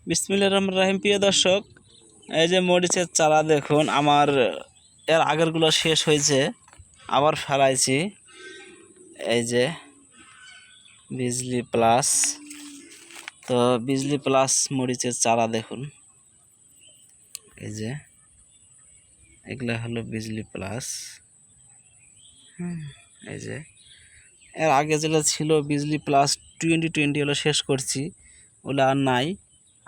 বিসমিল্লাহির রহমানির রহিম। প্রিয় দর্শক, এই যে মরিচের চারা দেখুন, আমার এর আগেরগুলো শেষ হয়েছে, আবার ফেলাইছি। এই যে বিজলি প্লাস, তো বিজলি প্লাস মরিচের চারা দেখুন, এই যে এগুলো হলো বিজলি প্লাস। এই যে এর আগে যেগুলো ছিল বিজলি প্লাস 2020 হলো শেষ করছি, ওগুলো আর নাই।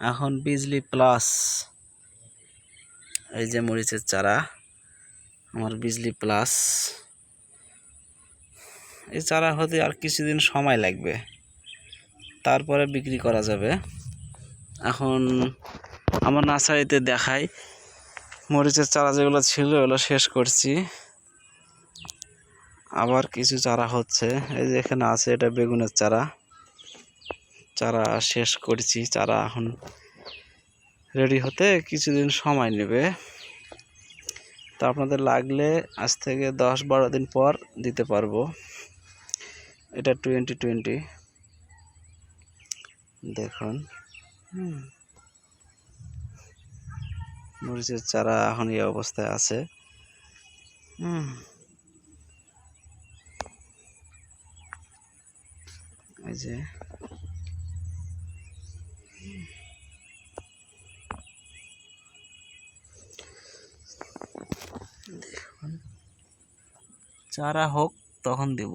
এখন বিজলি প্লাস, এই যে মরিচের চারা আমার বিজলি প্লাস। এই চারা হতে আর কিছুদিন সময় লাগবে, তারপরে বিক্রি করা যাবে। এখন আমার নার্সারিতে দেখাই মরিচের চারা যেগুলো ছিল ওগুলো শেষ করছি, আবার কিছু চারা হচ্ছে। এই যে এখানে আছে, এটা বেগুনের চারা, চারা শেষ করছি। চারা এখন রেডি হতে কিছুদিন সময় নেবে, তো আপনাদের লাগলে আজ থেকে 10-12 দিন পর দিতে পারবো। এটা 2020 দেখুন। মরিচের চারা এখন এই অবস্থায় আছে। এই যে দেখুন, চারা হোক তখন দেব।